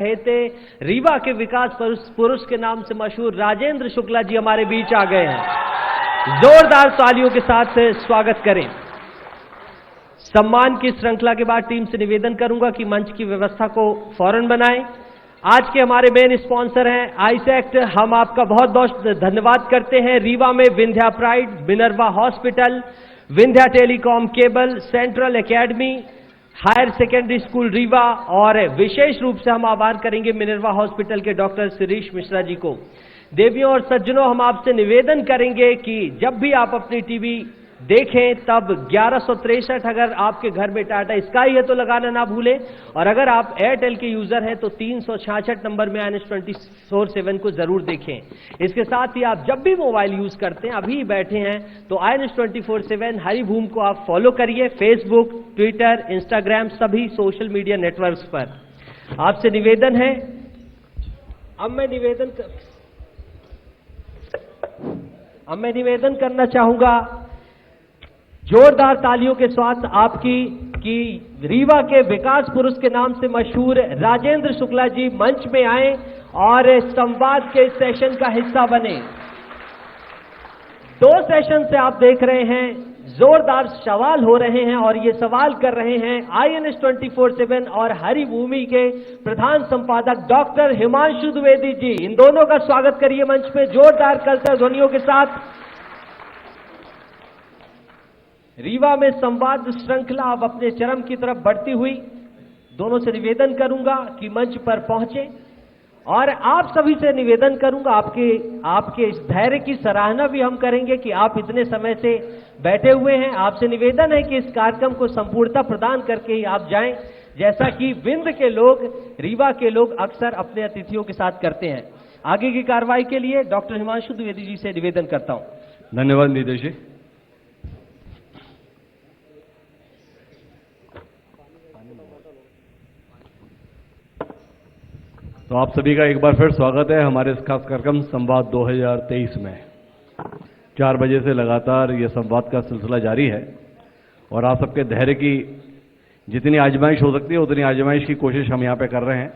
रहे थे। रीवा के विकास पुरुष के नाम से मशहूर राजेंद्र शुक्ला जी हमारे बीच आ गए हैं। जोरदार तालियों के साथ स्वागत करें। सम्मान की श्रृंखला के बाद टीम से निवेदन करूंगा कि मंच की व्यवस्था को फौरन बनाएं। आज के हमारे मेन स्पॉन्सर हैं आईसेक्ट। हम आपका बहुत बहुत धन्यवाद करते हैं। रीवा में Vindhya pride, Minerva hospital, Vindhya telecom cable, central academy, higher secondary school Rewa, और विशेष रूप से हम आभार करेंगे मिनर्वा हॉस्पिटल के डॉक्टर शिरीष मिश्रा जी को। देवियों और सज्जनों, हम आपसे निवेदन करेंगे कि जब भी आप अपनी टीवी देखें तब 1163 अगर आपके घर में टाटा स्काई है तो लगाना ना भूलें, और अगर आप एयरटेल के यूजर हैं तो 366 नंबर में INS24/7 को जरूर देखें। इसके साथ ही आप जब भी मोबाइल यूज करते हैं, अभी बैठे हैं, तो INS24/7 हरिभूम को आप फॉलो करिए, फेसबुक, ट्विटर, इंस्टाग्राम, सभी सोशल मीडिया नेटवर्क्स पर। आपसे निवेदन है, अब मैं निवेदन करना चाहूंगा जोरदार तालियों के साथ आपकी कि रीवा के विकास पुरुष के नाम से मशहूर राजेंद्र शुक्ला जी मंच में आए और संवाद के सेशन का हिस्सा बने। 2 सेशन से आप देख रहे हैं जोरदार सवाल हो रहे हैं, और ये सवाल कर रहे हैं INS24/7 और हरिभूमि के प्रधान संपादक डॉक्टर हिमांशु द्विवेदी जी। इन दोनों का स्वागत करिए मंच पे जोरदार करताल ध्वनियों के साथ। रीवा में संवाद श्रृंखला अब अपने चरम की तरफ बढ़ती हुई, दोनों से निवेदन करूंगा कि मंच पर पहुंचे, और आप सभी से निवेदन करूंगा, आपके इस धैर्य की सराहना भी हम करेंगे कि आप इतने समय से बैठे हुए हैं। आपसे निवेदन है कि इस कार्यक्रम को संपूर्णता प्रदान करके ही आप जाएं, जैसा कि विंध्य के लोग, रीवा के लोग अक्सर अपने अतिथियों के साथ करते हैं। आगे की कार्रवाई के लिए डॉक्टर हिमांशु द्विवेदी जी से निवेदन करता हूं। धन्यवाद निदेश जी। तो आप सभी का एक बार फिर स्वागत है हमारे इस खास कार्यक्रम संवाद 2023 में। 4 बजे से लगातार ये संवाद का सिलसिला जारी है, और आप सबके धैर्य की जितनी आजमाइश हो सकती है उतनी आजमाइश की कोशिश हम यहाँ पे कर रहे हैं,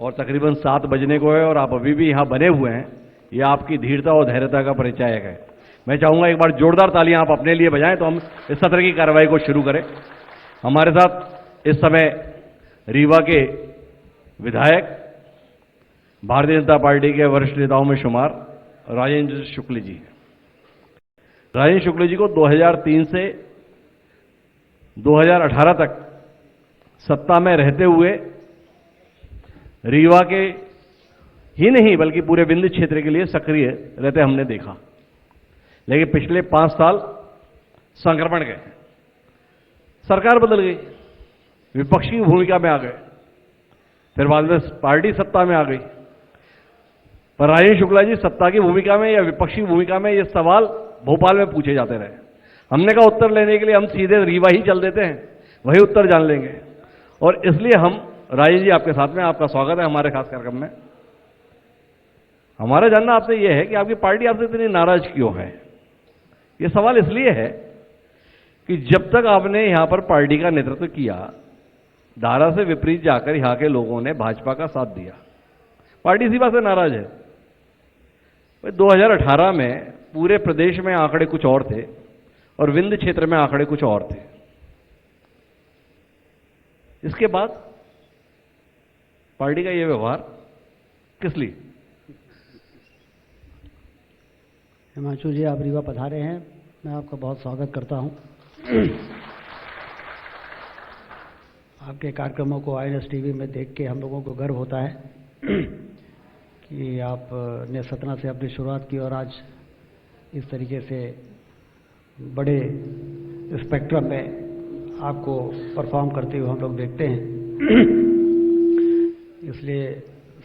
और तकरीबन 7 बजने को है और आप अभी भी यहाँ बने हुए हैं। ये आपकी धीरता और धैर्यता का परिचायक है। मैं चाहूँगा एक बार जोरदार तालियां आप अपने लिए बजाएं तो हम इस सत्र की कार्रवाई को शुरू करें। हमारे साथ इस समय रीवा के विधायक, भारतीय जनता पार्टी के वरिष्ठ नेताओं में शुमार राजेंद्र शुक्ल जी। राजेंद्र शुक्ल जी को 2003 से 2018 तक सत्ता में रहते हुए रीवा के ही नहीं बल्कि पूरे विंध्य क्षेत्र के लिए सक्रिय रहते हमने देखा। लेकिन पिछले 5 साल संक्रमण गए, सरकार बदल गई, विपक्षी की भूमिका में आ गए, फिर बाद में पार्टी सत्ता में आ गई। पर राजेंद्र शुक्ला जी सत्ता की भूमिका में या विपक्षी भूमिका में, ये सवाल भोपाल में पूछे जाते रहे। हमने कहा उत्तर लेने के लिए हम सीधे रीवा ही चल देते हैं, वही उत्तर जान लेंगे। और इसलिए हम राजेंद्र जी आपके साथ में, आपका स्वागत है हमारे खास कार्यक्रम में। हमारा जानना आपसे यह है कि आपकी पार्टी आपसे इतनी नाराज क्यों है। यह सवाल इसलिए है कि जब तक आपने यहां पर पार्टी का नेतृत्व किया, धारा से विपरीत जाकर यहां के लोगों ने भाजपा का साथ दिया, पार्टी इसी बात से नाराज है। 2018 में पूरे प्रदेश में आंकड़े कुछ और थे और विंध्य क्षेत्र में आंकड़े कुछ और थे। इसके बाद पार्टी का यह व्यवहार किस लिए? हिमांशु जी, आप रीवा पधारे हैं, मैं आपका बहुत स्वागत करता हूं। आपके कार्यक्रमों को INS टीवी में देख के हम लोगों को गर्व होता है कि आपने सतना से अपनी शुरुआत की और आज इस तरीके से बड़े स्पेक्ट्रम में आपको परफॉर्म करते हुए हम लोग देखते हैं। इसलिए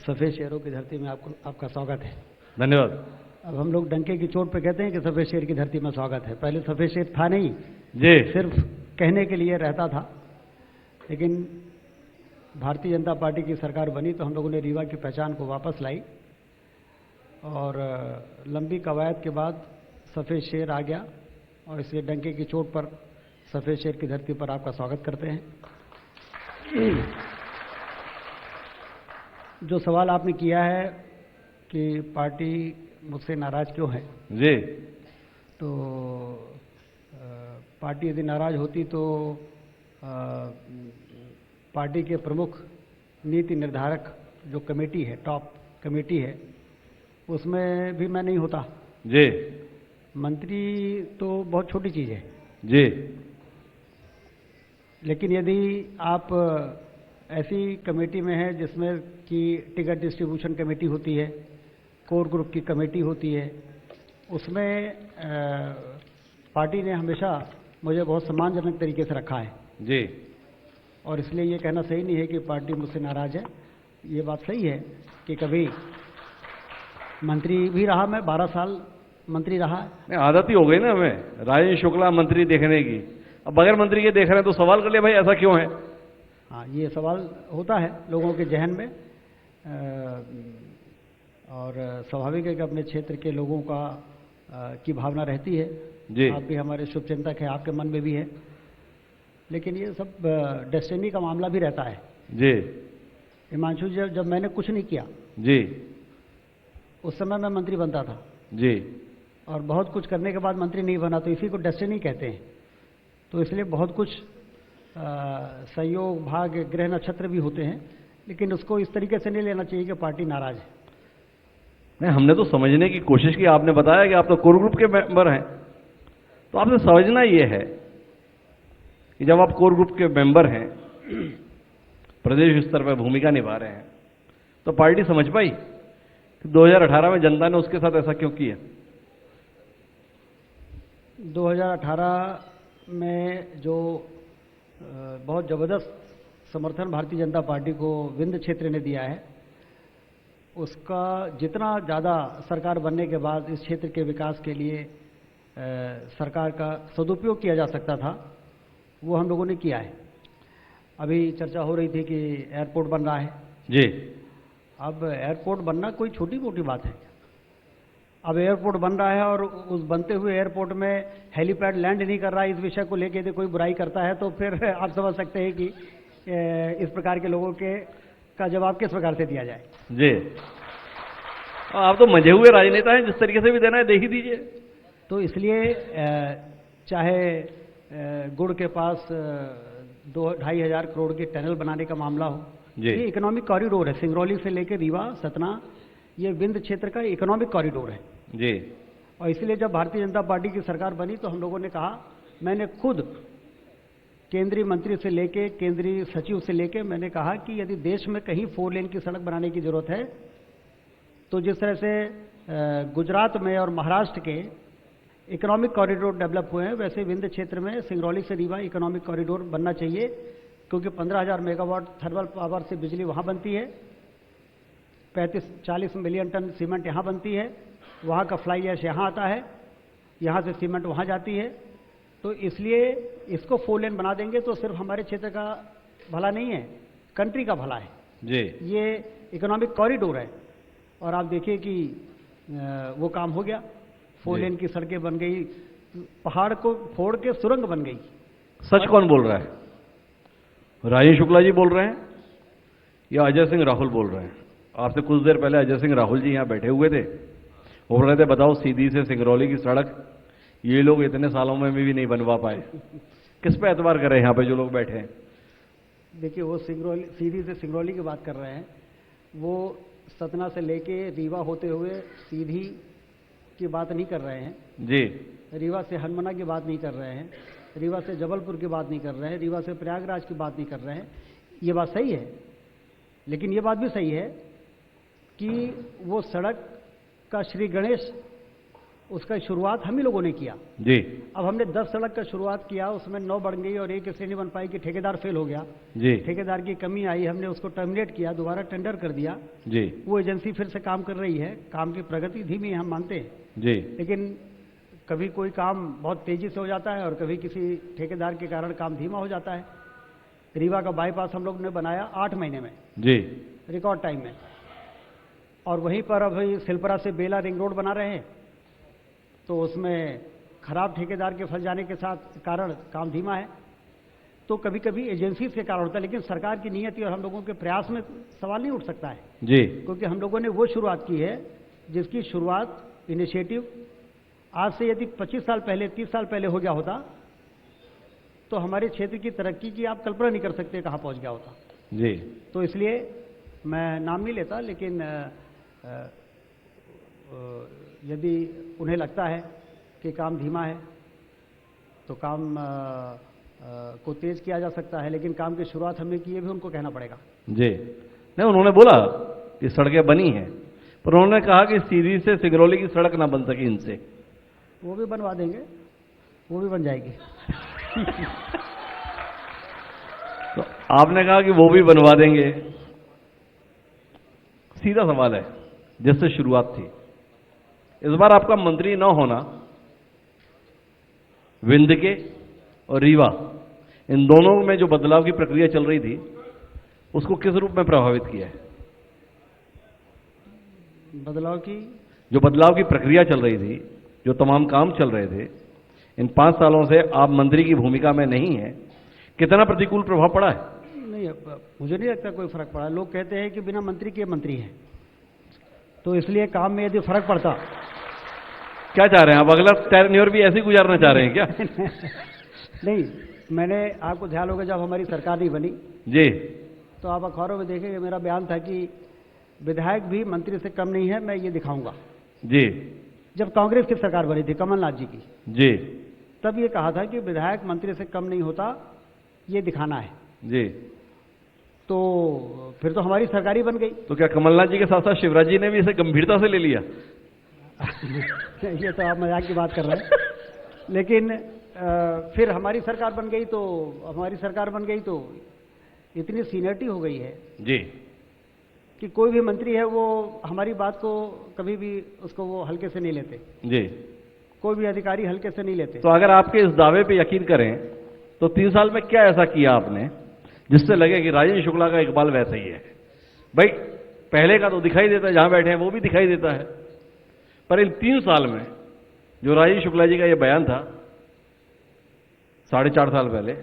सफ़ेद शेरों की धरती में आपका स्वागत है। धन्यवाद। अब हम लोग डंके की चोट पे कहते हैं कि सफ़ेद शेर की धरती में स्वागत है। पहले सफ़ेद शेर था नहीं जी, सिर्फ कहने के लिए रहता था, लेकिन भारतीय जनता पार्टी की सरकार बनी तो हम लोगों ने रीवा की पहचान को वापस लाई, और लंबी कवायद के बाद सफ़ेद शेर आ गया, और इसलिए डंके की चोट पर सफ़ेद शेर की धरती पर आपका स्वागत करते हैं। जो सवाल आपने किया है कि पार्टी मुझसे नाराज क्यों है, जी तो पार्टी यदि नाराज होती तो पार्टी के प्रमुख नीति निर्धारक जो कमेटी है, टॉप कमेटी है, उसमें भी मैं नहीं होता। जी मंत्री तो बहुत छोटी चीज़ है, जी लेकिन यदि आप ऐसी कमेटी में हैं जिसमें कि टिकट डिस्ट्रीब्यूशन कमेटी होती है, कोर ग्रुप की कमेटी होती है, उसमें पार्टी ने हमेशा मुझे बहुत सम्मानजनक तरीके से रखा है जी और इसलिए ये कहना सही नहीं है कि पार्टी मुझसे नाराज है। ये बात सही है कि कभी मंत्री भी रहा, मैं 12 साल मंत्री रहा। नहीं, आदत ही हो गई ना हमें राजेश शुक्ला मंत्री देखने की। अब बगैर मंत्री के देख रहे हैं तो सवाल कर ले भाई ऐसा क्यों है। हाँ, ये सवाल होता है लोगों के जहन में और स्वाभाविक है कि अपने क्षेत्र के लोगों का की भावना रहती है। जी। आप भी हमारे शुभचिंतक हैं, आपके मन में भी है, लेकिन ये सब डेस्टिनी का मामला भी रहता है। जी हिमांशु जी, जब मैंने कुछ नहीं किया जी उस समय मैं मंत्री बनता था जी और बहुत कुछ करने के बाद मंत्री नहीं बना, तो इसी को डेस्टिनी कहते हैं। तो इसलिए बहुत कुछ संयोग, भाग्य, ग्रह, नक्षत्र भी होते हैं, लेकिन उसको इस तरीके से नहीं लेना चाहिए कि पार्टी नाराज है। नहीं, हमने तो समझने की कोशिश की। आपने बताया कि आप तो कोर ग्रुप के मेंबर हैं, तो आपने समझना ये है कि जब आप कोर ग्रुप के मेंबर हैं, प्रदेश स्तर पर भूमिका निभा रहे हैं, तो पार्टी समझ पाई कि 2018 में जनता ने उसके साथ ऐसा क्यों किया। 2018 में जो बहुत ज़बरदस्त समर्थन भारतीय जनता पार्टी को विंध्य क्षेत्र ने दिया है, उसका जितना ज़्यादा सरकार बनने के बाद इस क्षेत्र के विकास के लिए सरकार का सदुपयोग किया जा सकता था, वो हम लोगों ने किया है। अभी चर्चा हो रही थी कि एयरपोर्ट बन रहा है। जी। अब एयरपोर्ट बनना कोई छोटी मोटी बात है। अब एयरपोर्ट बन रहा है और उस बनते हुए एयरपोर्ट में हेलीपैड लैंड नहीं कर रहा है, इस विषय को लेकर यदि कोई बुराई करता है तो फिर आप समझ सकते हैं कि इस प्रकार के लोगों के का जवाब किस प्रकार से दिया जाए। जी, आप तो मजे हुए राजनेता हैं, जिस तरीके से भी देना है दे ही दीजिए। तो इसलिए चाहे गुड़ के पास 2-2.5 करोड़ के टनल बनाने का मामला हो, ये इकोनॉमिक कॉरिडोर है। सिंगरौली से लेकर रीवा, सतना, ये विंध्य क्षेत्र का इकोनॉमिक कॉरिडोर है जी। और इसलिए जब भारतीय जनता पार्टी की सरकार बनी तो हम लोगों ने कहा, मैंने खुद केंद्रीय मंत्री से लेके केंद्रीय सचिव से लेके मैंने कहा कि यदि देश में कहीं 4 लेन की सड़क बनाने की जरूरत है तो जिस तरह से गुजरात में और महाराष्ट्र के इकोनॉमिक कॉरिडोर डेवलप हुए हैं, वैसे विंध्य क्षेत्र में सिंगरौली से रीवा इकोनॉमिक कॉरिडोर बनना चाहिए, क्योंकि 15,000 मेगावाट थर्मल पावर से बिजली वहाँ बनती है, 35-40 मिलियन टन सीमेंट यहाँ बनती है, वहाँ का फ्लाई ऐश यहाँ आता है, यहाँ से सीमेंट वहाँ जाती है। तो इसलिए इसको 4 लेन बना देंगे तो सिर्फ हमारे क्षेत्र का भला नहीं है, कंट्री का भला है जी। ये इकोनॉमिक कॉरिडोर है। और आप देखिए कि वो काम हो गया, 4 लेन की सड़कें बन गई, पहाड़ को फोड़ के सुरंग बन गई। सच कौन बोल रहा है? राजेश शुक्ला जी बोल रहे हैं या अजय सिंह राहुल बोल रहे हैं? आपसे कुछ देर पहले अजय सिंह राहुल जी यहाँ बैठे हुए थे, बोल रहे थे बताओ सीधी से सिंगरौली की सड़क ये लोग इतने सालों में भी नहीं बनवा पाए। किस पे एतबार कर रहे हैं यहाँ पे जो लोग बैठे हैं? देखिए, वो सिंगरौली, सीधी से सिंगरौली की बात कर रहे हैं, वो सतना से लेके रीवा होते हुए सीधी की बात नहीं कर रहे हैं जी। रीवा से हनुमाना की बात नहीं कर रहे हैं, रीवा से जबलपुर की बात नहीं कर रहे हैं, रीवा से प्रयागराज की बात नहीं कर रहे हैं। ये बात सही है, लेकिन ये बात भी सही है कि वो सड़क का श्री गणेश, उसका शुरुआत हम ही लोगों ने किया जी। अब हमने 10 सड़क का शुरुआत किया, उसमें 9 बढ़ गई और एक इसलिए नहीं बन पाई कि ठेकेदार फेल हो गया जी। ठेकेदार की कमी आई, हमने उसको टर्मिनेट किया, दोबारा टेंडर कर दिया जी। वो एजेंसी फिर से काम कर रही है। काम की प्रगति धीमी है, हम मानते हैं जी। लेकिन कभी कोई काम बहुत तेजी से हो जाता है और कभी किसी ठेकेदार के कारण काम धीमा हो जाता है। रीवा का बाईपास हम लोग ने बनाया 8 महीने में जी, रिकॉर्ड टाइम में, और वहीं पर अभी सिलपरा से बेला रिंग रोड बना रहे हैं, तो उसमें खराब ठेकेदार के फंस जाने के साथ कारण काम धीमा है। तो कभी कभी एजेंसी के कारण होता है, लेकिन सरकार की नीयति और हम लोगों के प्रयास में सवाल नहीं उठ सकता है, जी क्योंकि हम लोगों ने वो शुरुआत की है जिसकी शुरुआत इनिशिएटिव आज से यदि 25 साल पहले 30 साल पहले हो गया होता तो हमारे क्षेत्र की तरक्की की आप कल्पना नहीं कर सकते कहाँ पहुँच गया होता। जी। तो इसलिए मैं नाम नहीं लेता, लेकिन यदि उन्हें लगता है कि काम धीमा है तो काम को तेज किया जा सकता है, लेकिन काम की शुरुआत हमने की है भी उनको कहना पड़ेगा। जी नहीं, उन्होंने बोला कि सड़कें बनी हैं, पर उन्होंने कहा कि सीधी से सिगरौली की सड़क ना बन सकी इनसे। वो भी बनवा देंगे, वो भी बन जाएगी। तो आपने कहा कि वो भी बनवा देंगे। सीधा सवाल है, जिससे शुरुआत थी, इस बार आपका मंत्री न होना विंध्य के और रीवा इन दोनों में जो बदलाव की प्रक्रिया चल रही थी उसको किस रूप में प्रभावित किया है? जो बदलाव की प्रक्रिया चल रही थी, जो तमाम काम चल रहे थे, इन 5 सालों से आप मंत्री की भूमिका में नहीं है, कितना प्रतिकूल प्रभाव पड़ा है? नहीं, मुझे नहीं लगता कोई फर्क पड़ा। लोग कहते हैं कि बिना मंत्री के मंत्री हैं, तो इसलिए काम में यदि फर्क पड़ता। क्या चाह रहे हैं आप, अगला टेन्योर भी ऐसे ही गुजारना चाह रहे हैं क्या? नहीं, मैंने आपको ध्यान होगा जब हमारी सरकार नहीं बनी जी, तो आप अखबारों में देखेंगे मेरा बयान था कि विधायक भी मंत्री से कम नहीं है, मैं ये दिखाऊंगा। जी। जब कांग्रेस की सरकार बनी थी कमलनाथ जी की, जी, तब ये कहा था कि विधायक मंत्री से कम नहीं होता, ये दिखाना है। जी। तो फिर तो हमारी सरकार ही बन गई। तो क्या कमलनाथ जी के साथ साथ शिवराज जी ने भी इसे गंभीरता से ले लिया? ये तो आप मजाक की बात कर रहे हैं, लेकिन फिर हमारी सरकार बन गई तो इतनी सीनियरिटी हो गई है जी कि कोई भी मंत्री है वो हमारी बात को कभी भी उसको वो हल्के से नहीं लेते। जी। कोई भी अधिकारी हल्के से नहीं लेते। तो अगर आपके इस दावे पे यकीन करें तो 3 साल में क्या ऐसा किया आपने जिससे लगे कि राजेंद्र शुक्ला का इकबाल वैसा ही है? भाई पहले का तो दिखाई देता है, जहां बैठे हैं वो भी दिखाई देता है, पर इन 3 साल में जो राजेंद्र शुक्ला जी का ये बयान था 4.5 साल पहले,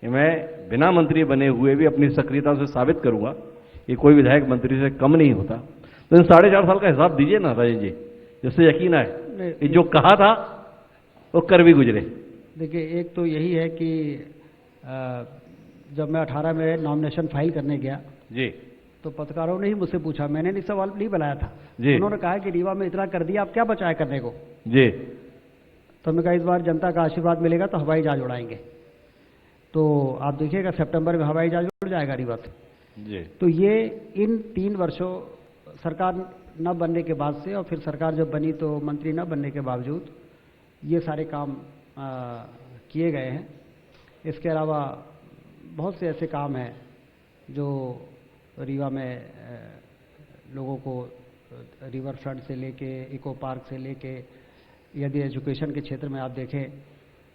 मैं बिना मंत्री बने हुए भी अपनी सक्रियता से साबित करूंगा कि कोई विधायक मंत्री से कम नहीं होता। तो इन 4.5 साल का हिसाब दीजिए ना राजेंद्र जी, जिससे यकीन आए कि जो कहा था वो कर भी गुजरे। देखिए, एक तो यही है कि जब मैं 18 में नॉमिनेशन फाइल करने गया जी, तो पत्रकारों ने ही मुझसे पूछा, मैंने नहीं सवाल नहीं बनाया था जी। उन्होंने कहा कि रीवा में इतना कर दिया, आप क्या बचाया करने को? जी। तो हमने कहा इस बार जनता का आशीर्वाद मिलेगा तो हवाई जहाज उड़ाएंगे। तो आप देखिएगा सितंबर में हवाई जहाज उड़ जाएगा रीवा से। जी। तो ये इन 3 वर्षों सरकार न बनने के बाद से, और फिर सरकार जब बनी तो मंत्री न बनने के बावजूद ये सारे काम किए गए हैं। इसके अलावा बहुत से ऐसे काम हैं जो रीवा में लोगों को रिवर फ्रंट से लेके इको पार्क से लेके, यदि एजुकेशन के क्षेत्र में आप देखें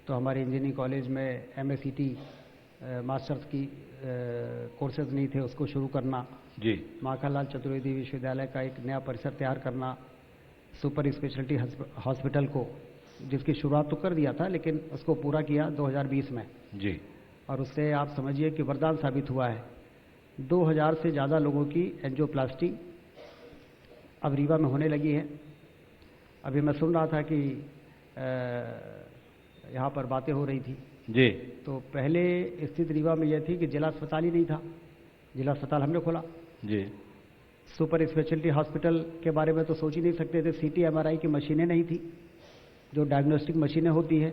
तो हमारे इंजीनियरिंग कॉलेज में MACT मास्टर्स की कोर्सेज नहीं थे, उसको शुरू करना जी। माखनलाल चतुर्वेदी विश्वविद्यालय का एक नया परिसर तैयार करना, सुपर स्पेशलिटी हॉस्पिटल को, जिसकी शुरुआत तो कर दिया था लेकिन उसको पूरा किया 2020 में जी। और उससे आप समझिए कि वरदान साबित हुआ है। 2000 से ज़्यादा लोगों की एंजियोप्लास्टी अब रीवा में होने लगी है। अभी मैं सुन रहा था कि यहाँ पर बातें हो रही थी जी। तो पहले स्थिति रीवा में यह थी कि जिला अस्पताल ही नहीं था, जिला अस्पताल हमने खोला। जी। सुपर स्पेशलिटी हॉस्पिटल के बारे में तो सोच ही नहीं सकते थे, CT MRI की मशीनें नहीं थी, जो डायग्नोस्टिक मशीनें होती है।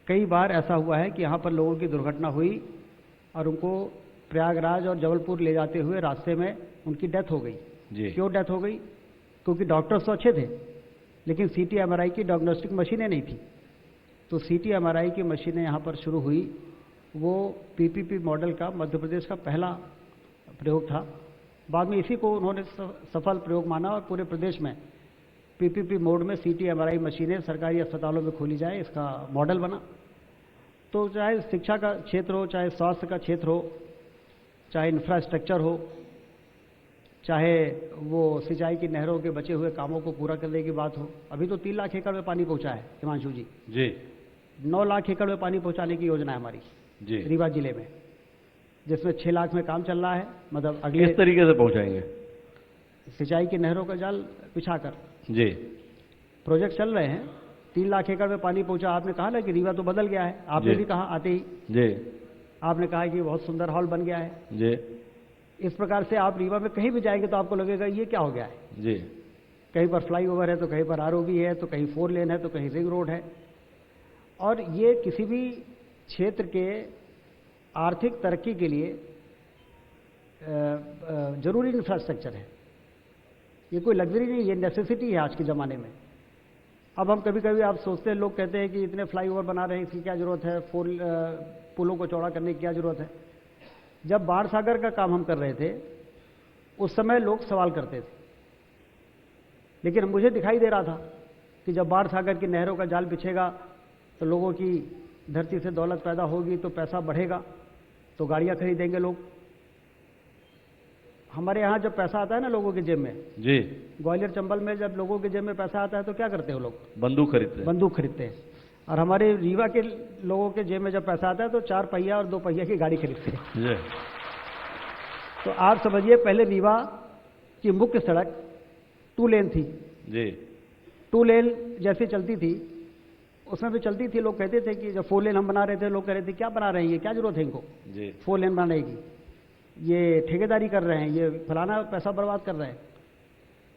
कई बार ऐसा हुआ है कि यहाँ पर लोगों की दुर्घटना हुई और उनको प्रयागराज और जबलपुर ले जाते हुए रास्ते में उनकी डेथ हो गई। जी। क्यों डेथ हो गई? क्योंकि डॉक्टर्स तो अच्छे थे लेकिन CT MRI की डायग्नोस्टिक मशीनें नहीं थी। तो CT MRI की मशीनें यहाँ पर शुरू हुई, वो PPP मॉडल का मध्य प्रदेश का पहला प्रयोग था। बाद में इसी को उन्होंने सफल प्रयोग माना और पूरे प्रदेश में PPP मोड में CT MRI मशीनें सरकारी अस्पतालों में खोली जाए, इसका मॉडल बना। तो चाहे शिक्षा का क्षेत्र हो, चाहे स्वास्थ्य का क्षेत्र हो, चाहे इंफ्रास्ट्रक्चर हो, चाहे वो सिंचाई की नहरों के बचे हुए कामों को पूरा करने की बात हो। अभी तो 3 लाख एकड़ में पानी पहुंचा है हिमांशु जी। जी। 9 लाख एकड़ में पानी पहुंचाने की योजना है हमारी। जी। रीवा जिले में, जिसमें 6 लाख में काम चल रहा है। मतलब अगले किस तरीके से पहुंचाएंगे? सिंचाई की नहरों का जाल बिछाकर जी प्रोजेक्ट चल रहे हैं। 3 लाख एकड़ में पानी पहुंचा। आपने कहा ना कि रीवा तो बदल गया है, आपने जी। भी कहा आते ही, जी आपने कहा कि बहुत सुंदर हॉल बन गया है। जी इस प्रकार से आप रीवा में कहीं भी जाएंगे तो आपको लगेगा ये क्या हो गया है। जी कहीं पर फ्लाईओवर है तो कहीं पर आरओबी है, तो कहीं 4 लेन है, तो कहीं रिंग रोड है। और ये किसी भी क्षेत्र के आर्थिक तरक्की के लिए जरूरी इंफ्रास्ट्रक्चर है। ये कोई लग्जरी नहीं, ये नेसेसिटी है आज के ज़माने में। अब हम कभी कभी आप सोचते हैं, लोग कहते हैं कि इतने फ्लाईओवर बना रहे हैं, इसकी क्या ज़रूरत है, 4 पुलों को चौड़ा करने की क्या ज़रूरत है। जब बाढ़ सागर का काम हम कर रहे थे उस समय लोग सवाल करते थे, लेकिन मुझे दिखाई दे रहा था कि जब बाढ़ सागर की नहरों का जाल बिछेगा तो लोगों की धरती से दौलत पैदा होगी, तो पैसा बढ़ेगा, तो गाड़ियां खरीदेंगे लोग। हमारे यहाँ जब पैसा आता है ना लोगों के जेब में, जी ग्वालियर चंबल में जब लोगों के जेब में पैसा आता है तो क्या करते हैं वो लोग? बंदूक खरीदते हैं। बंदूक खरीदते हैं। और हमारे रीवा के लोगों के जेब में जब पैसा आता है तो 4 पहिया और 2 पहिया की गाड़ी खरीदते हैं। जी तो आप समझिए, पहले रीवा की मुख्य सड़क 2 लेन थी। जी 2 लेन जैसे चलती थी उसमें भी चलती थी। लोग कहते थे कि जब 4 लेन हम बना रहे थे, लोग कह रहे थे क्या बना रहे हैं, ये क्या जरूरत है इनको जी 4 लेन बनाने की, ये ठेकेदारी कर रहे हैं, ये फलाना पैसा बर्बाद कर रहे हैं।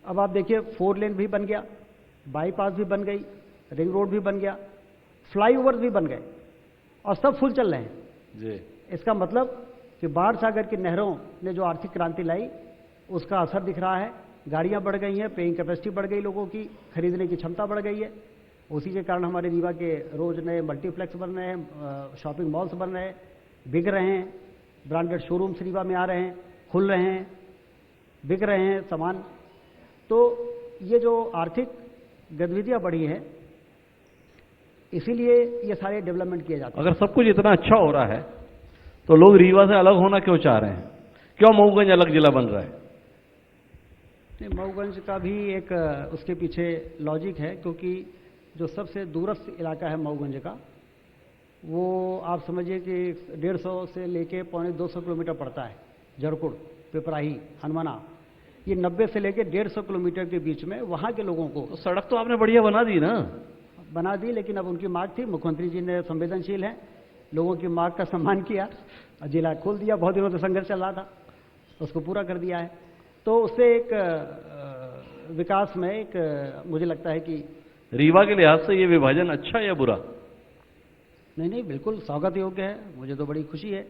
अब आप देखिए 4 लेन भी बन गया, बाईपास भी बन गई, रिंग रोड भी बन गया, फ्लाईओवर भी बन गए और सब फुल चल रहे हैं। जी इसका मतलब कि बाढ़ सागर की नहरों ने जो आर्थिक क्रांति लाई उसका असर दिख रहा है। गाड़ियां बढ़ गई हैं, पेइंग कैपेसिटी बढ़ गई, लोगों की खरीदने की क्षमता बढ़ गई है। उसी के कारण हमारे रीवा के रोज नए मल्टीप्लेक्स बन रहे हैं, शॉपिंग मॉल्स बन रहे हैं, बिक रहे हैं, ब्रांडेड शोरूम्स रीवा में आ रहे हैं, खुल रहे हैं, बिक रहे हैं सामान। तो ये जो आर्थिक गतिविधियां बढ़ी हैं, इसीलिए ये सारे डेवलपमेंट किए जाते हैं। अगर सब कुछ इतना अच्छा हो रहा है तो लोग रीवा से अलग होना क्यों चाह रहे हैं? क्यों मऊगंज अलग जिला बन रहा है? मऊगंज का भी एक उसके पीछे लॉजिक है, क्योंकि जो सबसे दूरस्थ इलाका है मऊगंज का, वो आप समझिए कि 150 से लेके 250 किलोमीटर पड़ता है। जड़कुड़, पिपराही, हनुमाना, ये 90 से लेके 150 किलोमीटर के बीच में वहाँ के लोगों को तो सड़क तो आपने बढ़िया बना दी ना? बना दी, लेकिन अब उनकी मांग थी, मुख्यमंत्री जी ने संवेदनशील हैं, लोगों की मांग का सम्मान किया, जिला खोल दिया। बहुत दिनों से संघर्ष चल रहा था, उसको पूरा कर दिया है। तो उससे एक विकास में एक मुझे लगता है कि रीवा के लिहाज से ये विभाजन अच्छा या बुरा? नहीं, बिल्कुल स्वागत योग्य है। मुझे तो बड़ी खुशी है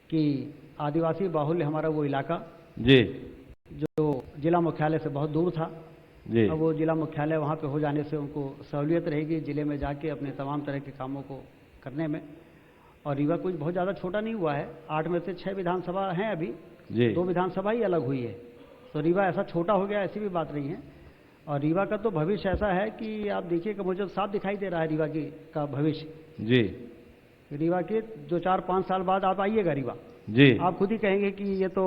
कि आदिवासी बाहुल्य हमारा वो इलाका जी जो जिला मुख्यालय से बहुत दूर था, जी अब वो जिला मुख्यालय वहाँ पे हो जाने से उनको सहूलियत रहेगी जिले में जाके अपने तमाम तरह के कामों को करने में। और रीवा कुछ बहुत ज़्यादा छोटा नहीं हुआ है, 8 में से 6 विधानसभा हैं अभी, जी 2 विधानसभा ही अलग हुई है। तो रीवा ऐसा छोटा हो गया, ऐसी भी बात नहीं है। और रीवा का तो भविष्य ऐसा है कि आप देखिए कि मुझे साफ दिखाई दे रहा है रीवा की का भविष्य। जी रीवा के जो 4-5 साल बाद आप आइएगा रीवा, जी आप खुद ही कहेंगे कि ये तो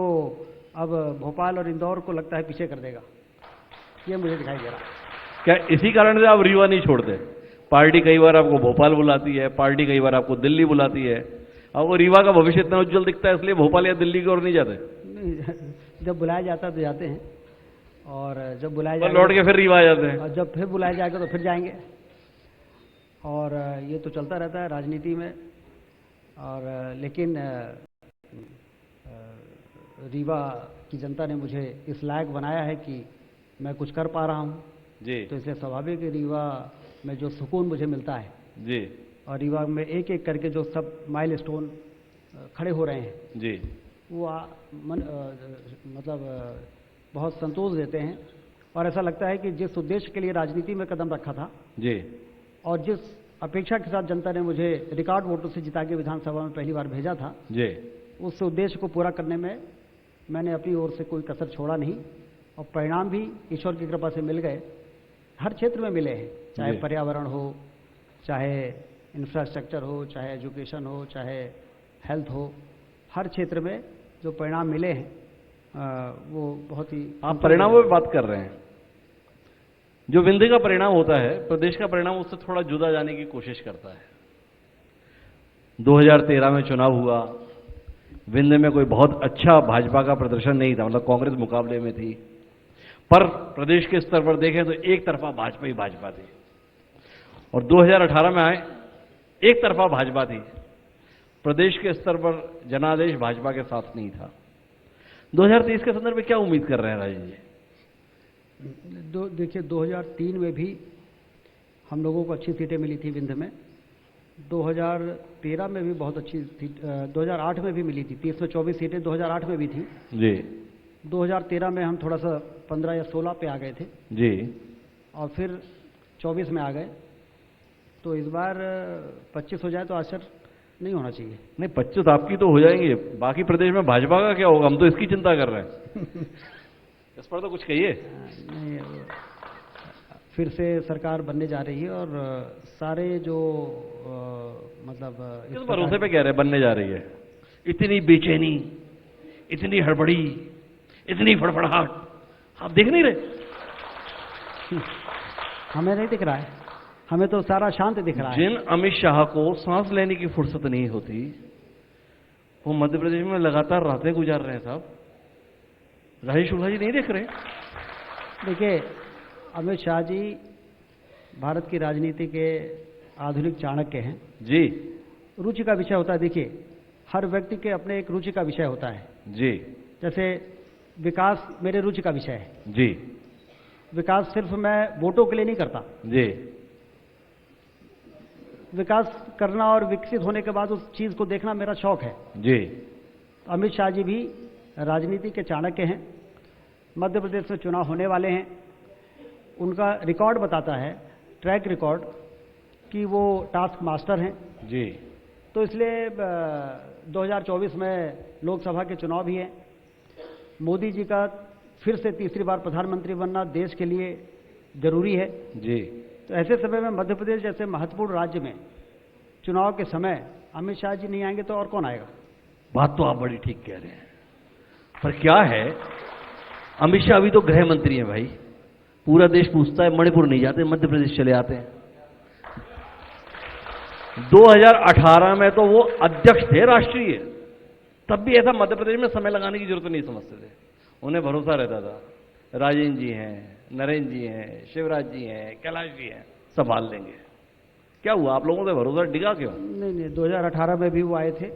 अब भोपाल और इंदौर को लगता है पीछे कर देगा, ये मुझे दिखाई दे रहा है। क्या इसी कारण से आप रीवा नहीं छोड़ते? पार्टी कई बार आपको भोपाल बुलाती है, पार्टी कई बार आपको दिल्ली बुलाती है, और वो रीवा का भविष्य इतना उज्जवल दिखता है इसलिए भोपाल या दिल्ली की ओर नहीं जाते? नहीं, जब बुलाया जाता है तो जाते हैं, और जब बुलाया और लौट के फिर रीवा आ जाते हैं। और जब फिर बुलाया जाएगा तो फिर जाएंगे। और ये तो चलता रहता है राजनीति में। और लेकिन रीवा की जनता ने मुझे इस लायक बनाया है कि मैं कुछ कर पा रहा हूँ, जी तो इसलिए स्वाभाविक है रीवा में जो सुकून मुझे मिलता है, जी और रीवा में एक एक करके जो सब माइलस्टोन खड़े हो रहे हैं, जी वो मतलब बहुत संतोष देते हैं। और ऐसा लगता है कि जिस उद्देश्य के लिए राजनीति में कदम रखा था जी और जिस अपेक्षा के साथ जनता ने मुझे रिकॉर्ड वोटों से जिता के विधानसभा में पहली बार भेजा था, जी उस उद्देश्य को पूरा करने में मैंने अपनी ओर से कोई कसर छोड़ा नहीं। और परिणाम भी ईश्वर की कृपा से मिल गए, हर क्षेत्र में मिले हैं, चाहे पर्यावरण हो, चाहे इंफ्रास्ट्रक्चर हो, चाहे एजुकेशन हो, चाहे हेल्थ हो, हर क्षेत्र में जो परिणाम मिले हैं वो बहुत ही। आप परिणामों पर बात कर रहे हैं। जो विंध्य का परिणाम होता है, प्रदेश का परिणाम उससे थोड़ा जुदा जाने की कोशिश करता है। 2013 में चुनाव हुआ, विंध्य में कोई बहुत अच्छा भाजपा का प्रदर्शन नहीं था, मतलब कांग्रेस मुकाबले में थी, पर प्रदेश के स्तर पर देखें तो एक तरफा भाजपा ही भाजपा थी। और 2018 में आए, एक तरफा भाजपा थी, प्रदेश के स्तर पर जनादेश भाजपा के साथ नहीं था। 2023 के संदर्भ में क्या उम्मीद कर रहे हैं राजेंद्र जी? देखिए 2003 में भी हम लोगों को अच्छी सीटें मिली थी विंध्य में, 2013 में भी बहुत अच्छी सीट, 2008 में भी मिली थी, 30 में 24 सीटें 2008 में भी थी जी। 2013 में हम थोड़ा सा 15 या 16 पे आ गए थे जी। और फिर 24 में आ गए। तो इस बार 25 हो जाए तो आश्चर्य नहीं होना चाहिए। नहीं, 25 आपकी तो हो जाएंगे, बाकी प्रदेश में भाजपा का क्या होगा, हम तो इसकी चिंता कर रहे हैं। इस पर तो कुछ कहिए। नहीं, फिर से सरकार बनने जा रही है और सारे जो मतलब किस भरोसे पे कह रहे हैं बनने जा रही है? इतनी बेचैनी, इतनी हड़बड़ी, इतनी फड़फड़ाहट आप देख नहीं रहे? हमें नहीं दिख रहा है, हमें तो सारा शांत दिख रहा है। जिन अमित शाह को सांस लेने की फुर्सत नहीं होती, वो मध्य प्रदेश में लगातार रातें गुजार रहे हैं साहब। राजेश शुक्ला जी नहीं देख रहे? देखिए अमित शाह जी भारत की राजनीति के आधुनिक चाणक्य हैं जी। रुचि का विषय होता है। देखिए हर व्यक्ति के अपने एक रुचि का विषय होता है। जी। जैसे विकास मेरे रुचि का विषय है। जी। विकास सिर्फ मैं वोटों के लिए नहीं करता। जी। विकास करना और विकसित होने के बाद उस चीज को देखना मेरा शौक है। जी। अमित शाह जी भी राजनीति के चाणक्य हैं। मध्य प्रदेश में चुनाव होने वाले हैं, उनका रिकॉर्ड बताता है, ट्रैक रिकॉर्ड, कि वो टास्क मास्टर हैं। जी। तो इसलिए 2024 में लोकसभा के चुनाव भी हैं। मोदी जी का फिर से तीसरी बार प्रधानमंत्री बनना देश के लिए जरूरी है। जी। तो ऐसे समय में मध्य प्रदेश जैसे महत्वपूर्ण राज्य में चुनाव के समय अमित शाह जी नहीं आएंगे तो और कौन आएगा? बात तो आप बड़ी ठीक कह रहे हैं, पर क्या है, अमित शाह अभी तो गृह मंत्री हैं भाई। पूरा देश पूछता है मणिपुर नहीं जाते, मध्य प्रदेश चले आते हैं। 2018 में तो वो अध्यक्ष थे राष्ट्रीय, तब भी ऐसा मध्य प्रदेश में समय लगाने की जरूरत नहीं समझते थे। उन्हें भरोसा रहता था राजेंद्र जी हैं, नरेंद्र जी हैं, शिवराज जी हैं, कैलाश जी हैं, संभाल लेंगे। क्या हुआ, आप लोगों से भरोसा डिगा क्यों? नहीं, 2018 में भी वो आए थे।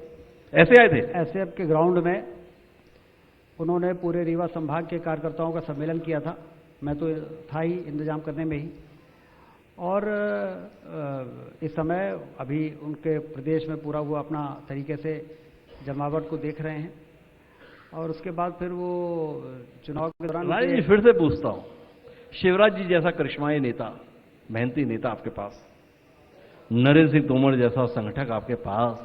ऐसे आए थे? एसएफ के ग्राउंड में उन्होंने पूरे रीवा संभाग के कार्यकर्ताओं का सम्मेलन किया था। मैं तो था ही इंतजाम करने में ही। और इस समय अभी उनके प्रदेश में पूरा वो अपना तरीके से जमावट को देख रहे हैं और उसके बाद फिर वो चुनाव के दौरान राजेंद्र जी फिर से पूछता हूं, शिवराज जी जैसा करिश्माई नेता, मेहनती नेता आपके पास, नरेंद्र सिंह तोमर जैसा संगठक आपके पास,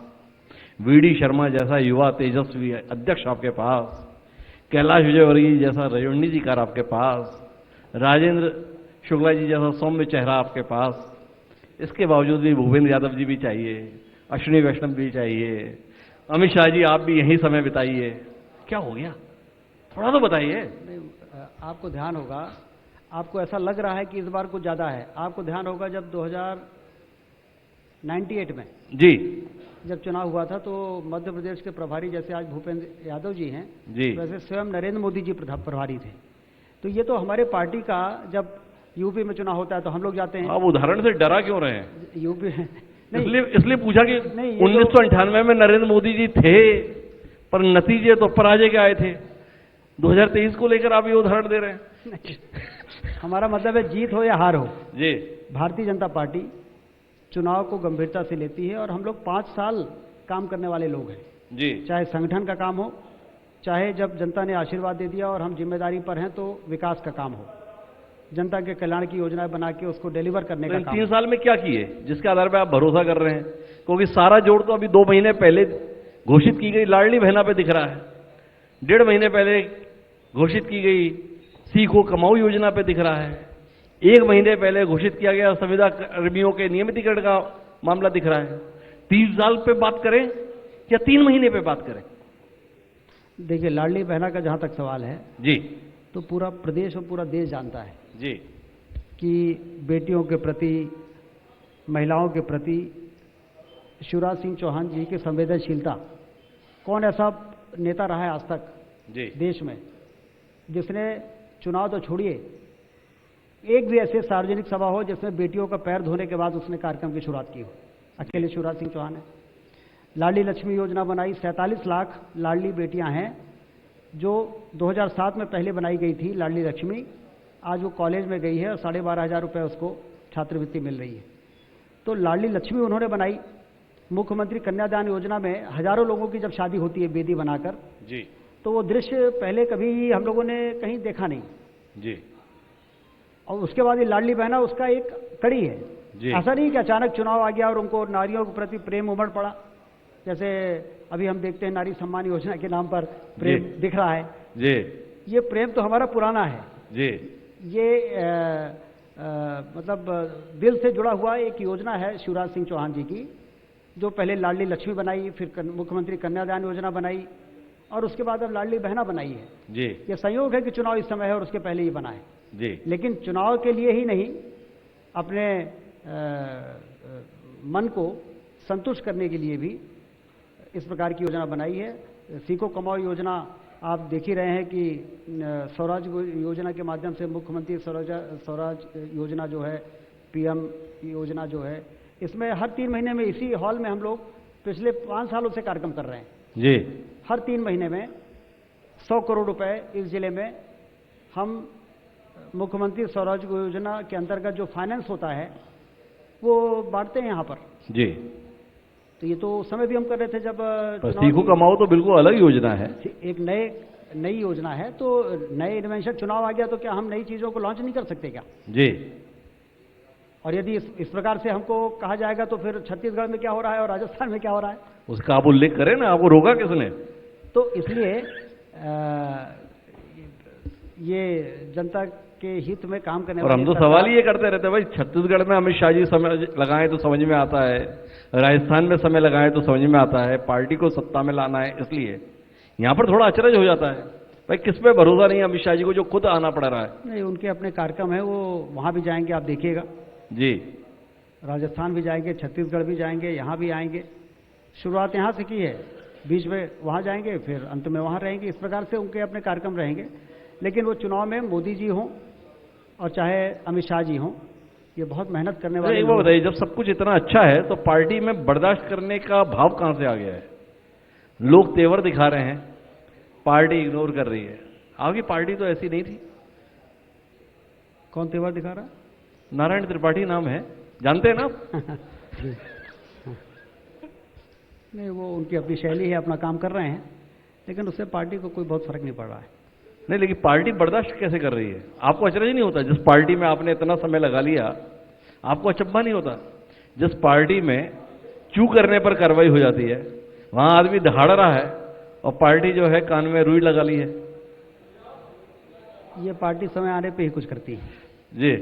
वीडी शर्मा जैसा युवा तेजस्वी अध्यक्ष आपके पास, कैलाश विजयवर्गीय जैसा रणनीतिकार आपके पास, राजेंद्र शुक्ला जी जैसा सौम्य चेहरा आपके पास, इसके बावजूद भी भूपेंद्र यादव जी भी चाहिए, अश्विनी वैष्णव भी चाहिए, अमित शाह जी आप भी यही समय बिताइए। क्या हो गया, थोड़ा तो बताइए। आपको ध्यान होगा, आपको ऐसा लग रहा है कि इस बार कुछ ज्यादा है। आपको ध्यान होगा जब 2098 में जी जब चुनाव हुआ था तो मध्य प्रदेश के प्रभारी जैसे आज भूपेंद्र यादव जी हैं जी, वैसे स्वयं नरेंद्र मोदी जी प्रभारी थे। तो ये तो हमारे पार्टी का, जब यूपी में चुनाव होता है तो हम लोग जाते हैं। आप उदाहरण से डरा क्यों रहे हैं? यूपी इसलिए पूछा कि 1998 में नरेंद्र मोदी जी थे, पर नतीजे तो पराजय के आए थे। 2023 को लेकर आप ये उदाहरण दे रहे हैं? हमारा मतलब है जीत हो या हार हो जी, भारतीय जनता पार्टी चुनाव को गंभीरता से लेती है और हम लोग 5 साल काम करने वाले लोग हैं जी। चाहे संगठन का काम हो, चाहे जब जनता ने आशीर्वाद दे दिया और हम जिम्मेदारी पर हैं तो विकास का काम हो, जनता के कल्याण की योजनाएं बना के उसको डिलीवर करने का काम। 3 साल में क्या किए जिसके आधार पर आप भरोसा कर रहे हैं? क्योंकि सारा जोड़ तो अभी 2 महीने पहले घोषित की गई लाडली बहना पे दिख रहा है, 1.5 महीने पहले घोषित की गई सीखो कमाऊ योजना पे दिख रहा है, 1 महीने पहले घोषित किया गया संविदा कर्मियों के नियमितीकरण का मामला दिख रहा है। 30 साल पे बात करें या 3 महीने पे बात करें? देखिए लाडली बहना का जहां तक सवाल है जी, तो पूरा प्रदेश और पूरा देश जानता है जी, कि बेटियों के प्रति, महिलाओं के प्रति शिवराज सिंह चौहान जी की संवेदनशीलता। कौन ऐसा नेता रहा है आज तक जी देश में जिसने चुनाव तो छोड़िए, एक भी ऐसे सार्वजनिक सभा हो जिसमें बेटियों का पैर धोने के बाद उसने कार्यक्रम की शुरुआत की हो? अकेले शिवराज सिंह चौहान है। लाडली लक्ष्मी योजना बनाई, 47 लाख लाडली बेटियां हैं जो 2007 में पहले बनाई गई थी लाडली लक्ष्मी। आज वो कॉलेज में गई है और 12,500 रुपये उसको छात्रवृत्ति मिल रही है। तो लाडली लक्ष्मी उन्होंने बनाई। मुख्यमंत्री कन्यादान योजना में हजारों लोगों की जब शादी होती है बेदी बनाकर, जी तो वो दृश्य पहले कभी हम लोगों ने कहीं देखा नहीं। जी और उसके बाद ये लाडली बहना उसका एक कड़ी है। जी। ऐसा नहीं कि अचानक चुनाव आ गया और उनको नारियों के प्रति प्रेम उमड़ पड़ा, जैसे अभी हम देखते हैं नारी सम्मान योजना के नाम पर प्रेम जी। दिख रहा है। जी ये प्रेम तो हमारा पुराना है। जी ये मतलब दिल से जुड़ा हुआ एक योजना है शिवराज सिंह चौहान जी की, जो पहले लाडली लक्ष्मी बनाई, फिर मुख्यमंत्री कन्यादान योजना बनाई और उसके बाद अब लाडली बहना बनाई है। जी ये संयोग है कि चुनाव इस समय है और उसके पहले ही बना है। जी लेकिन चुनाव के लिए ही नहीं, अपने मन को संतुष्ट करने के लिए भी इस प्रकार की योजना बनाई है। सीखो कमाओ योजना आप देख ही रहे हैं कि स्वराज योजना के माध्यम से मुख्यमंत्री स्वराज योजना जो है, पीएम योजना जो है, इसमें हर 3 महीने में इसी हॉल में हम लोग पिछले 5 सालों से कार्यक्रम कर रहे हैं। जी हर 3 महीने में 100 करोड़ रुपए इस जिले में हम मुख्यमंत्री स्वराज योजना के अंतर्गत जो फाइनेंस होता है वो बांटते हैं यहाँ पर। जी। तो ये तो उस समय भी हम कर रहे थे जब पर सीखो कमाओ तो बिल्कुल अलग योजना है। एक नई योजना है, तो नए इन्वेंशन, चुनाव आ गया तो क्या हम नई चीजों को लॉन्च नहीं कर सकते क्या? जी। और यदि इस प्रकार से हमको कहा जाएगा तो फिर छत्तीसगढ़ में क्या हो रहा है और राजस्थान में क्या हो रहा है, उसका आप उल्लेख करें ना, आपको रोका किसने? तो इसलिए ये जनता के हित में काम करने और हम तो सवाल ही ये करते रहते हैं भाई, छत्तीसगढ़ में अमित शाह जी समय लगाएं तो समझ में आता है, राजस्थान में समय लगाएं तो समझ में आता है, पार्टी को सत्ता में लाना है, इसलिए यहाँ पर थोड़ा अचरज हो जाता है भाई, किस पे भरोसा नहीं है अमित शाह जी को जो खुद आना पड़ रहा है। नहीं, उनके अपने कार्यक्रम है, वो वहां भी जाएंगे, आप देखिएगा। जी। राजस्थान भी जाएंगे, छत्तीसगढ़ भी जाएंगे, यहाँ भी आएंगे। शुरुआत यहाँ से की है, बीच में वहाँ जाएंगे, फिर अंत में वहाँ रहेंगे। इस प्रकार से उनके अपने कार्यक्रम रहेंगे। लेकिन वो चुनाव में मोदी जी हों और चाहे अमित शाह जी हों, ये बहुत मेहनत करने वाले। एक बात बताइए, जब सब कुछ इतना अच्छा है तो पार्टी में बर्दाश्त करने का भाव कहां से आ गया है? लोग तेवर दिखा रहे हैं, पार्टी इग्नोर कर रही है। आपकी पार्टी तो ऐसी नहीं थी। कौन तेवर दिखा रहा है? नारायण त्रिपाठी नाम है, जानते हैं ना आप? नहीं, वो उनकी अपनी शैली है, अपना काम कर रहे हैं, लेकिन उससे पार्टी को कोई बहुत फर्क नहीं पड़ रहा है। नहीं, लेकिन पार्टी बर्दाश्त कैसे कर रही है? आपको अचरज नहीं होता? जिस पार्टी में आपने इतना समय लगा लिया, आपको अचंभा नहीं होता? जिस पार्टी में चू करने पर कार्रवाई हो जाती है, वहां आदमी दहाड़ रहा है और पार्टी जो है कान में रुई लगा ली है। ये पार्टी समय आने पे ही कुछ करती है जी।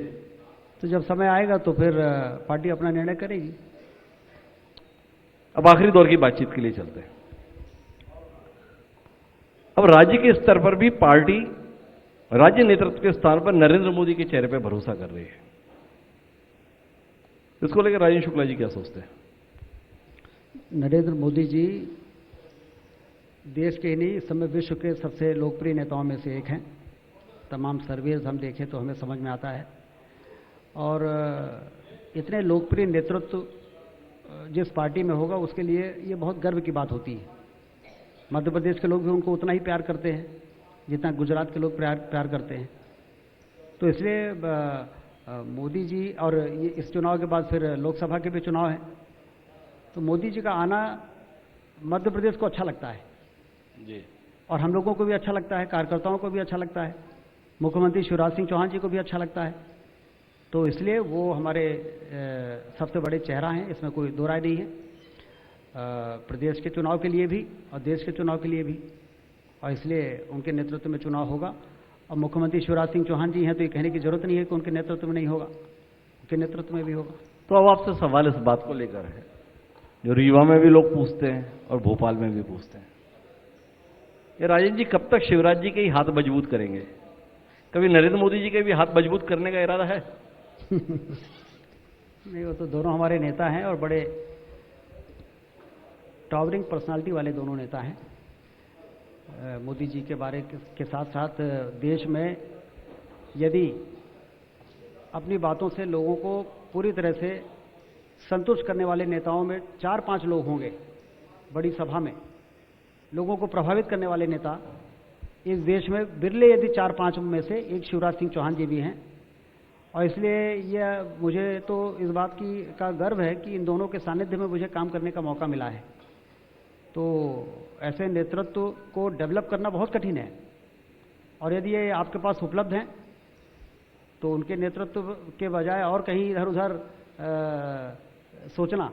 तो जब समय आएगा तो फिर पार्टी अपना निर्णय करेगी। अब आखिरी दौर की बातचीत के लिए चलते हैं। अब राज्य के स्तर पर भी पार्टी राज्य नेतृत्व के स्थान पर नरेंद्र मोदी के चेहरे पर भरोसा कर रही है। इसको लेकर राजेंद्र शुक्ला जी क्या सोचते हैं? नरेंद्र मोदी जी देश के ही नहीं, इस समय विश्व के सबसे लोकप्रिय नेताओं में से एक हैं। तमाम सर्वेज हम देखें तो हमें समझ में आता है। और इतने लोकप्रिय नेतृत्व जिस पार्टी में होगा उसके लिए ये बहुत गर्व की बात होती है। मध्य प्रदेश के लोग भी उनको उतना ही प्यार करते हैं जितना गुजरात के लोग प्यार करते हैं। तो इसलिए मोदी जी, और ये इस चुनाव के बाद फिर लोकसभा के भी चुनाव हैं, तो मोदी जी का आना मध्य प्रदेश को अच्छा लगता है जी। और हम लोगों को भी अच्छा लगता है, कार्यकर्ताओं को भी अच्छा लगता है, मुख्यमंत्री शिवराज सिंह चौहान जी को भी अच्छा लगता है। तो इसलिए वो हमारे सबसे बड़े चेहरा हैं, इसमें कोई दो राय नहीं है। प्रदेश के चुनाव के लिए भी और देश के चुनाव के लिए भी, और इसलिए उनके नेतृत्व में चुनाव होगा। और मुख्यमंत्री शिवराज सिंह चौहान जी हैं तो ये कहने की जरूरत नहीं है कि उनके नेतृत्व में नहीं होगा, उनके नेतृत्व में भी होगा। तो अब आपसे सवाल इस बात को लेकर है जो रीवा में भी लोग पूछते हैं और भोपाल में भी पूछते हैं, ये राजेंद्र जी कब तक शिवराज जी के ही हाथ मजबूत करेंगे? कभी नरेंद्र मोदी जी के भी हाथ मजबूत करने का इरादा है? नहीं, वो तो दोनों हमारे नेता हैं और बड़े टॉवरिंग पर्सनालिटी वाले दोनों नेता हैं। मोदी जी के बारे के साथ साथ देश में यदि अपनी बातों से लोगों को पूरी तरह से संतुष्ट करने वाले नेताओं में 4-5 लोग होंगे बड़ी सभा में, लोगों को प्रभावित करने वाले नेता इस देश में बिरले यदि 4-5 में से एक शिवराज सिंह चौहान जी भी हैं। और इसलिए यह मुझे तो इस बात का गर्व है कि इन दोनों के सानिध्य में मुझे काम करने का मौका मिला है। तो ऐसे नेतृत्व को डेवलप करना बहुत कठिन है, और यदि ये आपके पास उपलब्ध हैं तो उनके नेतृत्व के बजाय और कहीं इधर उधर सोचना,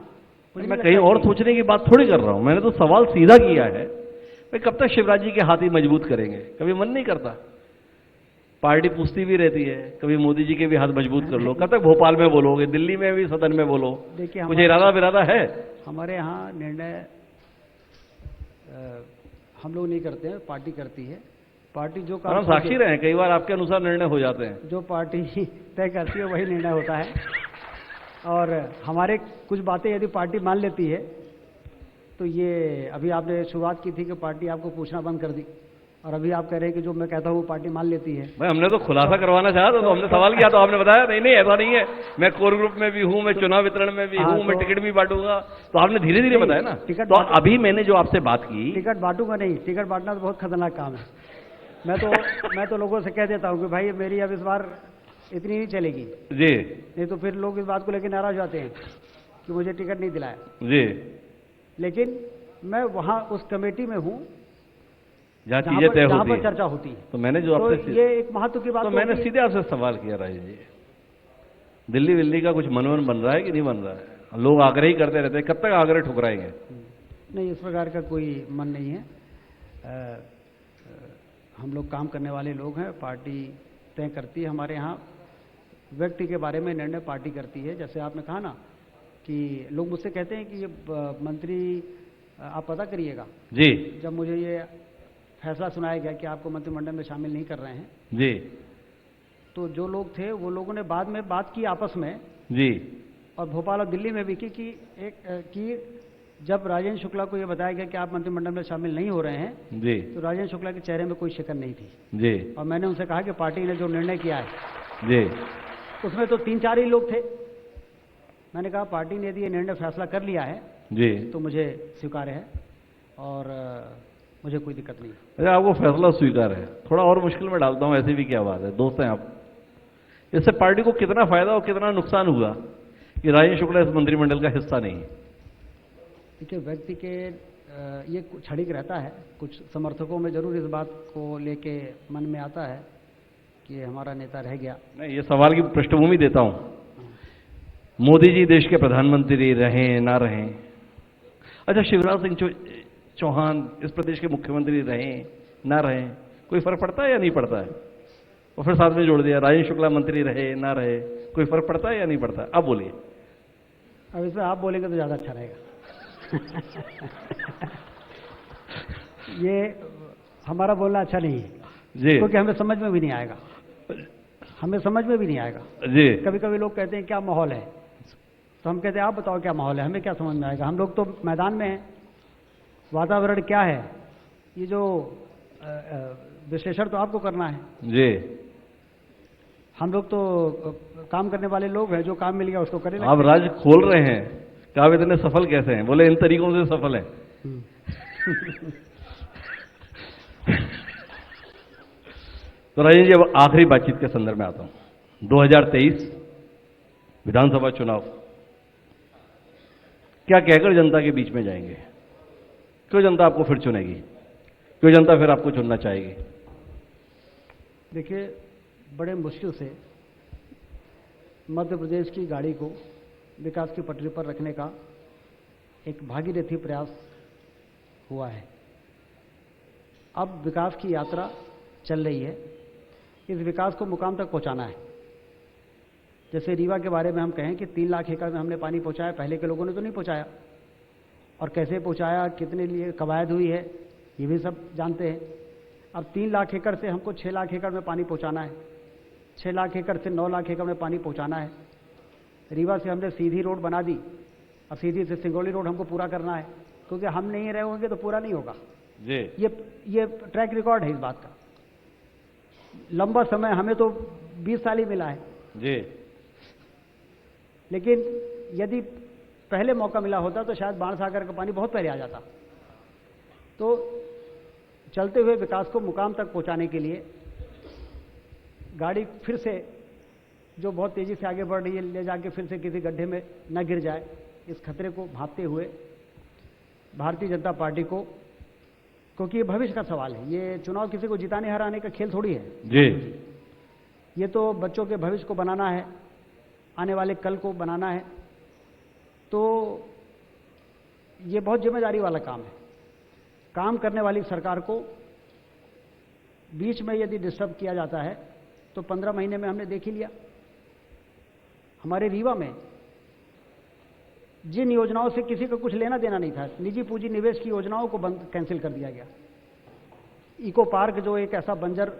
मैं कहीं और सोचने की बात थोड़ी कर रहा हूं। मैंने तो सवाल सीधा किया है, भाई कब तक शिवराज जी के हाथ ही मजबूत करेंगे? कभी मन नहीं करता? पार्टी पूछती भी रहती है कभी मोदी जी के भी हाथ मजबूत कर लो। कब तक भोपाल में बोलोगे, दिल्ली में भी सदन में बोलो? देखिए, कुछ इरादा है? हमारे यहाँ निर्णय हम लोग नहीं करते हैं, पार्टी करती है। पार्टी जो काम, हम साक्षी रहे हैं, कई बार आपके अनुसार निर्णय हो जाते हैं। जो पार्टी तय करती है वही निर्णय होता है। और हमारे कुछ बातें यदि पार्टी मान लेती है तो ये अभी आपने शुरुआत की थी कि पार्टी आपको पूछना बंद कर दी, और अभी आप कह रहे हैं कि जो मैं कहता हूँ वो पार्टी मान लेती है। भाई हमने तो खुलासा करवाना चाहा तो हमने सवाल किया तो आपने बताया नहीं ऐसा नहीं है, मैं कोर ग्रुप में भी हूँ, मैं चुनाव वितरण में भी हूँ, मैं टिकट भी बांटूंगा। तो आपने धीरे धीरे बताया ना। तो अभी मैंने जो आपसे बात की, टिकट बांटूंगा नहीं, टिकट बांटना तो बहुत खतरनाक काम है। मैं तो लोगों से कह देता हूँ कि भाई मेरी अब इस बार इतनी नहीं चलेगी जी, नहीं तो फिर लोग इस बात को लेकर नाराज जाते हैं कि मुझे टिकट नहीं दिलाया जी। लेकिन मैं वहां उस कमेटी में हूँ जहाँ चीजें तय होती पर चर्चा होती है। तो मैंने जो आपसे ये एक महत्व की बात, तो मैंने सीधे आपसे सवाल किया राजेश जी, दिल्ली का कुछ मनोरन बन रहा है कि नहीं बन रहा है? लोग आग्रह ही करते रहते हैं, कब तक आग्रह ठुकराएंगे? नहीं, इस प्रकार का कोई मन नहीं है। हम लोग काम करने वाले लोग हैं, पार्टी तय करती है। हमारे यहाँ व्यक्ति के बारे में निर्णय पार्टी करती है। जैसे आपने कहा ना कि लोग मुझसे कहते हैं कि ये मंत्री आप पता करिएगा जी। जब मुझे ये फैसला सुनाया गया कि आपको मंत्रिमंडल में शामिल नहीं कर रहे हैं जी, तो जो लोग थे वो लोगों ने बाद में बात की आपस में जी, और भोपाल और दिल्ली में भी की कि जब राजेंद्र शुक्ला को ये बताया गया कि आप मंत्रिमंडल में शामिल नहीं हो रहे हैं जी, तो राजेंद्र शुक्ला के चेहरे में कोई शिकन नहीं थी जी। और मैंने उनसे कहा कि पार्टी ने जो निर्णय किया है जी, उसमें तो 3-4 ही लोग थे। मैंने कहा पार्टी ने यदि ये निर्णय फैसला कर लिया है जी, तो मुझे स्वीकार्य है और मुझे कोई दिक्कत नहीं। अरे आपको फैसला स्वीकार है, थोड़ा और मुश्किल में डालता हूँ, ऐसी भी क्या बात है? दोस्त हैं आप, इससे पार्टी को कितना फायदा और कितना नुकसान हुआ कि राजेंद्र शुक्ला इस मंत्रिमंडल का हिस्सा नहीं है? देखिए, व्यक्ति के ये क्षणिक रहता है, कुछ समर्थकों में जरूर इस बात को लेके मन में आता है कि हमारा नेता रह गया। मैं ये सवाल की पृष्ठभूमि देता हूं, मोदी जी देश के प्रधानमंत्री रहें ना रहें, अच्छा शिवराज सिंह चौहान इस प्रदेश के मुख्यमंत्री रहें ना रहें, कोई फर्क पड़ता है या नहीं पड़ता है? और फिर साथ में जोड़ दिया राजेंद्र शुक्ला मंत्री रहे ना रहे, कोई फर्क पड़ता है या नहीं पड़ता? अब बोलिए। अब इसमें आप बोलेंगे तो ज़्यादा अच्छा रहेगा। ये हमारा बोलना अच्छा नहीं है जी, क्योंकि हमें समझ में भी नहीं आएगा, हमें समझ में भी नहीं आएगा जी। कभी कभी लोग कहते हैं क्या माहौल है, तो हम कहते हैं आप बताओ क्या माहौल है, हमें क्या समझ में आएगा? हम लोग तो मैदान में हैं, वातावरण क्या है ये जो विश्लेषण तो आपको करना है जी। हम लोग तो काम करने वाले लोग हैं, जो काम मिल गया उसको करें। आप राज खोल रहे हैं कि आप इतने सफल कैसे हैं? बोले इन तरीकों से सफल है। तो राजेंद्र जी अब आखिरी बातचीत के संदर्भ में आता हूं। 2023 विधानसभा चुनाव क्या कहकर जनता के बीच में जाएंगे? क्यों जनता आपको फिर चुनेगी? क्यों जनता फिर आपको चुनना चाहेगी? देखिए, बड़े मुश्किल से मध्य प्रदेश की गाड़ी को विकास की पटरी पर रखने का एक भागीरथी प्रयास हुआ है। अब विकास की यात्रा चल रही है, इस विकास को मुकाम तक पहुंचाना है। जैसे रीवा के बारे में हम कहें कि 3 लाख एकड़ में हमने पानी पहुंचाया, पहले के लोगों ने तो नहीं पहुंचाया, और कैसे पहुंचाया, कितने लिए कवायद हुई है, ये भी सब जानते हैं। अब 3 लाख एकड़ से हमको 6 लाख एकड़ में पानी पहुंचाना है, 6 लाख एकड़ से 9 लाख एकड़ में पानी पहुंचाना है। रीवा से हमने सीधी रोड बना दी, अब सीधी से सिंगरौली रोड हमको पूरा करना है, क्योंकि हम नहीं रहे होंगे तो पूरा नहीं होगा। जी ये ट्रैक रिकॉर्ड है इस बात का। लंबा समय हमें तो 20 साल ही मिला है, जी लेकिन यदि पहले मौका मिला होता तो शायद बाणसागर का पानी बहुत पहले आ जाता। तो चलते हुए विकास को मुकाम तक पहुंचाने के लिए गाड़ी फिर से जो बहुत तेजी से आगे बढ़ रही है, ले जाके फिर से किसी गड्ढे में न गिर जाए, इस खतरे को भांपते हुए भारतीय जनता पार्टी को, क्योंकि ये भविष्य का सवाल है, ये चुनाव किसी को जिताने हराने का खेल थोड़ी है जी ये तो बच्चों के भविष्य को बनाना है, आने वाले कल को बनाना है। तो ये बहुत जिम्मेदारी वाला काम है। काम करने वाली सरकार को बीच में यदि डिस्टर्ब किया जाता है तो 15 महीने में हमने देख ही लिया। हमारे रीवा में जिन योजनाओं से किसी को कुछ लेना देना नहीं था, निजी पूंजी निवेश की योजनाओं को बंद कैंसिल कर दिया गया। इको पार्क जो एक ऐसा बंजर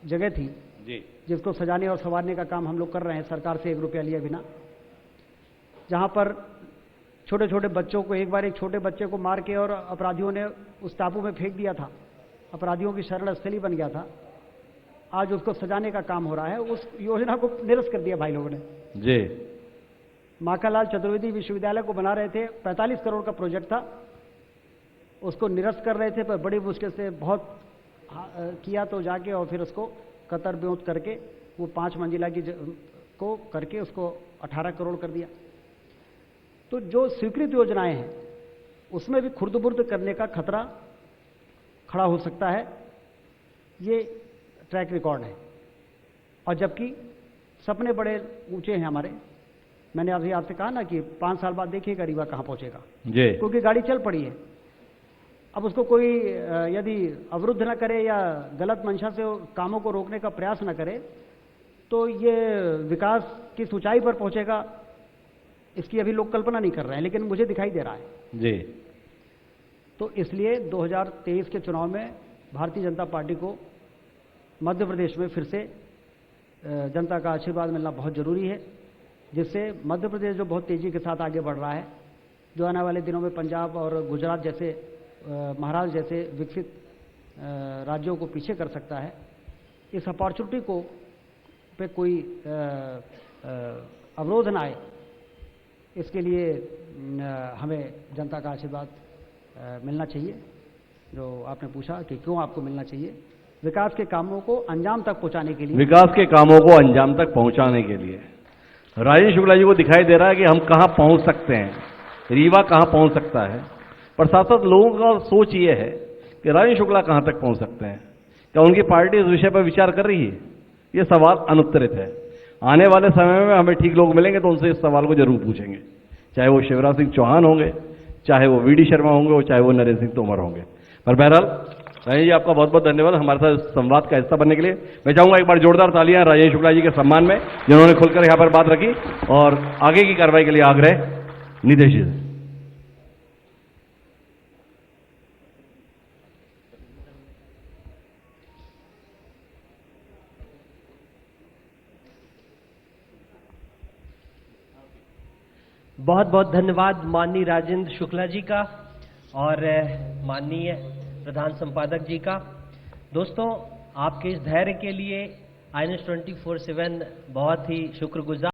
जगह थी जी जिसको सजाने और संवारने का काम हम लोग कर रहे हैं सरकार से 1 रुपया लिए बिना, जहां पर छोटे छोटे बच्चों को, एक बार एक छोटे बच्चे को मार के और अपराधियों ने उस टापू में फेंक दिया था, अपराधियों की शरण स्थली बन गया था। आज उसको सजाने का काम हो रहा है। उस योजना को निरस्त कर दिया भाई लोगों ने। जी माखनलाल चतुर्वेदी विश्वविद्यालय को बना रहे थे, 45 करोड़ का प्रोजेक्ट था, उसको निरस्त कर रहे थे, पर बड़ी मुश्किल से बहुत किया तो जाके और फिर उसको कतर ब्योत करके वो 5 मंजिला की को करके उसको 18 करोड़ कर दिया। तो जो स्वीकृत योजनाएं हैं उसमें भी खुर्द-बुर्द करने का खतरा खड़ा हो सकता है। ये ट्रैक रिकॉर्ड है। और जबकि सपने बड़े ऊंचे हैं हमारे। मैंने अभी आपसे कहा ना कि 5 साल बाद देखिएगा रीवा कहां पहुंचेगा, जी क्योंकि गाड़ी चल पड़ी है। अब उसको कोई यदि अवरुद्ध न करे या गलत मंशा से कामों को रोकने का प्रयास न करे तो ये विकास किस ऊंचाई पर पहुंचेगा इसकी अभी लोग कल्पना नहीं कर रहे हैं, लेकिन मुझे दिखाई दे रहा है। जी तो इसलिए 2023 के चुनाव में भारतीय जनता पार्टी को मध्य प्रदेश में फिर से जनता का आशीर्वाद मिलना बहुत जरूरी है, जिससे मध्य प्रदेश जो बहुत तेजी के साथ आगे बढ़ रहा है, जो आने वाले दिनों में पंजाब और गुजरात जैसे, महाराष्ट्र जैसे विकसित राज्यों को पीछे कर सकता है, इस अपॉर्चुनिटी को पे कोई अवरोध ना आए, इसके लिए हमें जनता का आशीर्वाद मिलना चाहिए। जो आपने पूछा कि क्यों आपको मिलना चाहिए, विकास के कामों को अंजाम तक पहुंचाने के लिए, विकास के कामों को अंजाम तक पहुंचाने के लिए राजेंद्र शुक्ला जी को दिखाई दे रहा है कि हम कहां पहुंच सकते हैं, रीवा कहां पहुंच सकता है, पर साथ साथ लोगों का सोच ये है कि राजेंद्र शुक्ला कहां तक पहुंच सकते हैं, क्या उनकी पार्टी इस विषय पर विचार कर रही है? ये सवाल अनुत्तरित है। आने वाले समय में हमें ठीक लोग मिलेंगे तो उनसे इस सवाल को जरूर पूछेंगे, चाहे वो शिवराज सिंह चौहान होंगे, चाहे वो वीडी शर्मा होंगे और चाहे वो नरेंद्र सिंह तोमर होंगे। पर बहरहाल राजेंद्र जी, आपका बहुत बहुत धन्यवाद हमारे साथ संवाद का हिस्सा बनने के लिए। मैं चाहूंगा एक बार जोरदार तालियां राजेंद्र शुक्ला जी के सम्मान में, जिन्होंने खुलकर यहां पर बात रखी। और आगे की कार्रवाई के लिए आग्रह नीतीश जी से। बहुत बहुत धन्यवाद माननीय राजेंद्र शुक्ला जी का और माननीय प्रधान संपादक जी का। दोस्तों, आपके इस धैर्य के लिए INS 24/7 बहुत ही शुक्रगुजार।